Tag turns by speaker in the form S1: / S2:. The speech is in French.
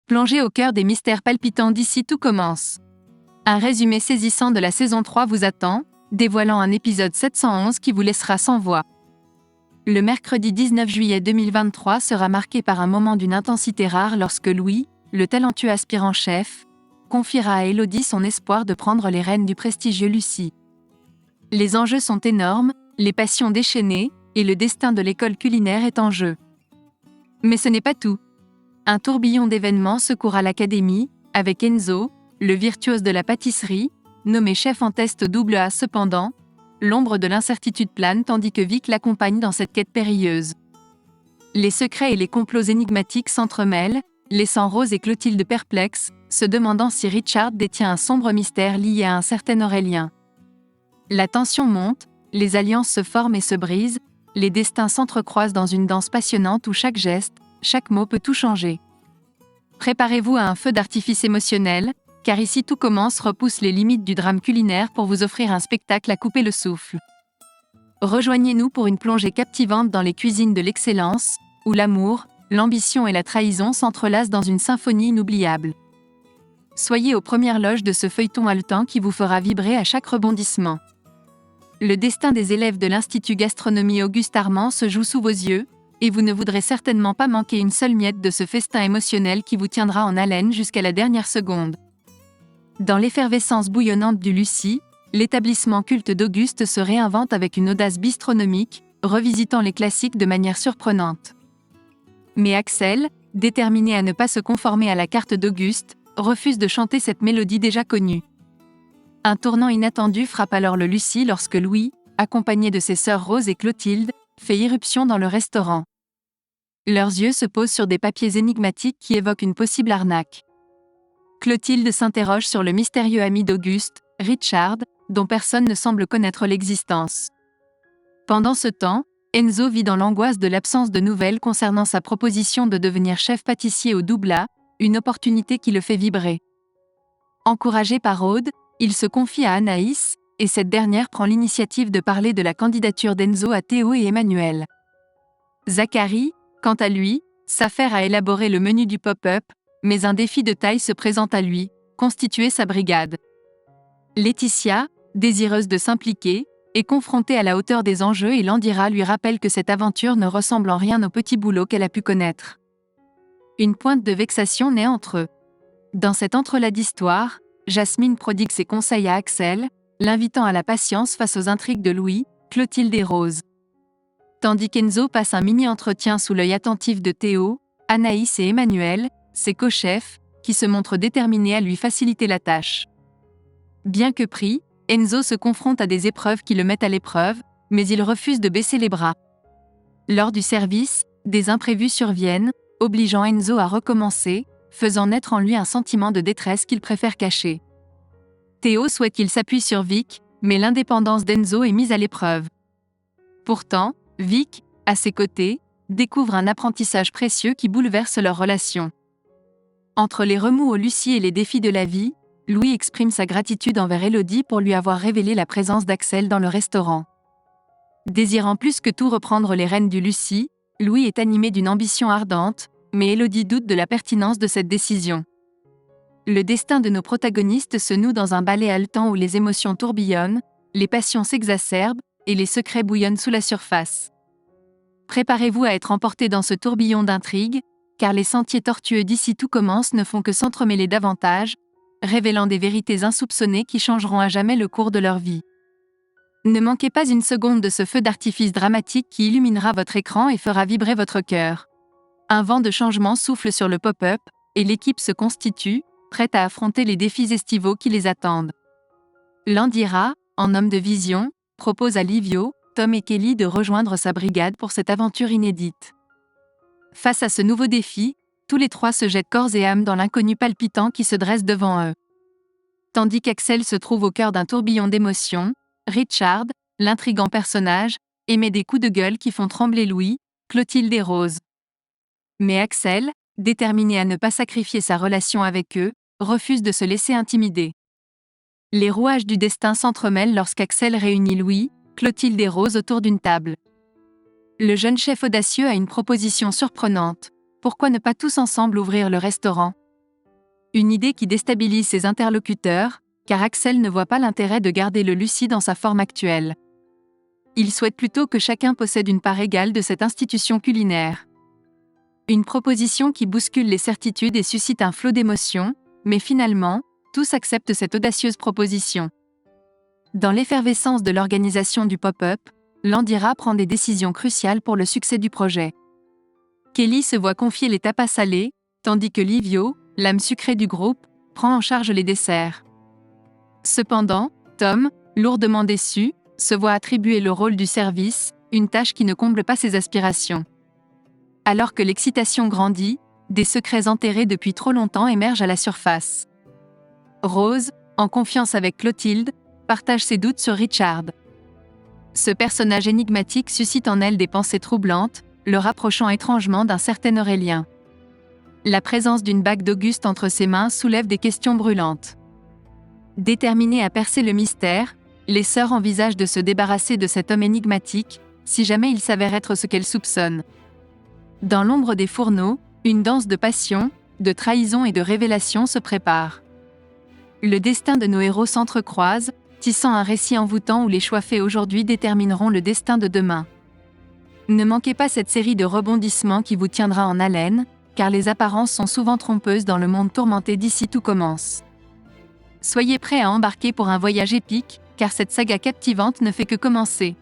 S1: Plongez au cœur des mystères palpitants d'ici tout commence. Un résumé saisissant de la saison 3 vous attend, dévoilant un épisode 711 qui vous laissera sans voix. Le mercredi 19 juillet 2023 sera marqué par un moment d'une intensité rare lorsque Louis, le talentueux aspirant-chef, confiera à Élodie son espoir de prendre les rênes du prestigieux Lucie. Les enjeux sont énormes, les passions déchaînées, et le destin de l'école culinaire est en jeu. Mais ce n'est pas tout. Un tourbillon d'événements secoura l'académie, avec Enzo, le virtuose de la pâtisserie, nommé chef en test double A. Cependant, l'ombre de l'incertitude plane tandis que Vic l'accompagne dans cette quête périlleuse. Les secrets et les complots énigmatiques s'entremêlent, laissant Rose et Clotilde perplexes, se demandant si Richard détient un sombre mystère lié à un certain Aurélien. La tension monte, les alliances se forment et se brisent, les destins s'entrecroisent dans une danse passionnante où chaque geste, chaque mot peut tout changer. Préparez-vous à un feu d'artifice émotionnel, car ici tout commence repousse les limites du drame culinaire pour vous offrir un spectacle à couper le souffle. Rejoignez-nous pour une plongée captivante dans les cuisines de l'excellence, où l'amour, l'ambition et la trahison s'entrelacent dans une symphonie inoubliable. Soyez aux premières loges de ce feuilleton haletant qui vous fera vibrer à chaque rebondissement. Le destin des élèves de l'Institut Gastronomie Auguste Armand se joue sous vos yeux, et vous ne voudrez certainement pas manquer une seule miette de ce festin émotionnel qui vous tiendra en haleine jusqu'à la dernière seconde. Dans l'effervescence bouillonnante du Lucie, l'établissement culte d'Auguste se réinvente avec une audace bistronomique, revisitant les classiques de manière surprenante. Mais Axel, déterminé à ne pas se conformer à la carte d'Auguste, refuse de chanter cette mélodie déjà connue. Un tournant inattendu frappe alors le Lucie lorsque Louis, accompagné de ses sœurs Rose et Clotilde, fait irruption dans le restaurant. Leurs yeux se posent sur des papiers énigmatiques qui évoquent une possible arnaque. Clotilde s'interroge sur le mystérieux ami d'Auguste, Richard, dont personne ne semble connaître l'existence. Pendant ce temps, Enzo vit dans l'angoisse de l'absence de nouvelles concernant sa proposition de devenir chef pâtissier au double A, une opportunité qui le fait vibrer. Encouragé par Aude, il se confie à Anaïs, et cette dernière prend l'initiative de parler de la candidature d'Enzo à Théo et Emmanuel. Zacharie, quant à lui, s'affaire à élaborer le menu du pop-up, mais un défi de taille se présente à lui, constituer sa brigade. Laetitia, désireuse de s'impliquer, est confrontée à la hauteur des enjeux et Landira lui rappelle que cette aventure ne ressemble en rien au petit boulot qu'elle a pu connaître. Une pointe de vexation naît entre eux. Dans cet entrelac d'histoire, Jasmine prodigue ses conseils à Axel, l'invitant à la patience face aux intrigues de Louis, Clotilde et Rose. Tandis qu'Enzo passe un mini-entretien sous l'œil attentif de Théo, Anaïs et Emmanuel, ses co-chefs, qui se montrent déterminés à lui faciliter la tâche. Bien que pris, Enzo se confronte à des épreuves qui le mettent à l'épreuve, mais il refuse de baisser les bras. Lors du service, des imprévus surviennent, obligeant Enzo à recommencer, faisant naître en lui un sentiment de détresse qu'il préfère cacher. Théo souhaite qu'il s'appuie sur Vic, mais l'indépendance d'Enzo est mise à l'épreuve. Pourtant, Vic, à ses côtés, découvre un apprentissage précieux qui bouleverse leur relation. Entre les remous au Lucie et les défis de la vie, Louis exprime sa gratitude envers Élodie pour lui avoir révélé la présence d'Axel dans le restaurant. Désirant plus que tout reprendre les rênes du Lucie, Louis est animé d'une ambition ardente, mais Élodie doute de la pertinence de cette décision. Le destin de nos protagonistes se noue dans un ballet haletant où les émotions tourbillonnent, les passions s'exacerbent, et les secrets bouillonnent sous la surface. Préparez-vous à être emporté dans ce tourbillon d'intrigues, car les sentiers tortueux d'ici tout commence ne font que s'entremêler davantage, révélant des vérités insoupçonnées qui changeront à jamais le cours de leur vie. Ne manquez pas une seconde de ce feu d'artifice dramatique qui illuminera votre écran et fera vibrer votre cœur. Un vent de changement souffle sur le pop-up, et l'équipe se constitue, prête à affronter les défis estivaux qui les attendent. Landira, en homme de vision, propose à Livio, Tom et Kelly de rejoindre sa brigade pour cette aventure inédite. Face à ce nouveau défi, tous les trois se jettent corps et âme dans l'inconnu palpitant qui se dresse devant eux. Tandis qu'Axel se trouve au cœur d'un tourbillon d'émotions, Richard, l'intrigant personnage, émet des coups de gueule qui font trembler Louis, Clotilde et Rose. Mais Axel, déterminé à ne pas sacrifier sa relation avec eux, refuse de se laisser intimider. Les rouages du destin s'entremêlent lorsqu'Axel réunit Louis, Clotilde et Rose autour d'une table. Le jeune chef audacieux a une proposition surprenante. Pourquoi ne pas tous ensemble ouvrir le restaurant ? Une idée qui déstabilise ses interlocuteurs, car Axel ne voit pas l'intérêt de garder le Lucie dans sa forme actuelle. Il souhaite plutôt que chacun possède une part égale de cette institution culinaire. Une proposition qui bouscule les certitudes et suscite un flot d'émotions, mais finalement, tous acceptent cette audacieuse proposition. Dans l'effervescence de l'organisation du pop-up, Landira prend des décisions cruciales pour le succès du projet. Kelly se voit confier les tapas salés, tandis que Livio, l'âme sucrée du groupe, prend en charge les desserts. Cependant, Tom, lourdement déçu, se voit attribuer le rôle du service, une tâche qui ne comble pas ses aspirations. Alors que l'excitation grandit, des secrets enterrés depuis trop longtemps émergent à la surface. Rose, en confiance avec Clotilde, partage ses doutes sur Richard. Ce personnage énigmatique suscite en elle des pensées troublantes, le rapprochant étrangement d'un certain Aurélien. La présence d'une bague d'Auguste entre ses mains soulève des questions brûlantes. Déterminées à percer le mystère, les sœurs envisagent de se débarrasser de cet homme énigmatique, si jamais il s'avère être ce qu'elles soupçonnent. Dans l'ombre des fourneaux, une danse de passion, de trahison et de révélation se prépare. Le destin de nos héros s'entrecroise, tissant un récit envoûtant où les choix faits aujourd'hui détermineront le destin de demain. Ne manquez pas cette série de rebondissements qui vous tiendra en haleine, car les apparences sont souvent trompeuses dans le monde tourmenté d'ici tout commence. Soyez prêts à embarquer pour un voyage épique, car cette saga captivante ne fait que commencer.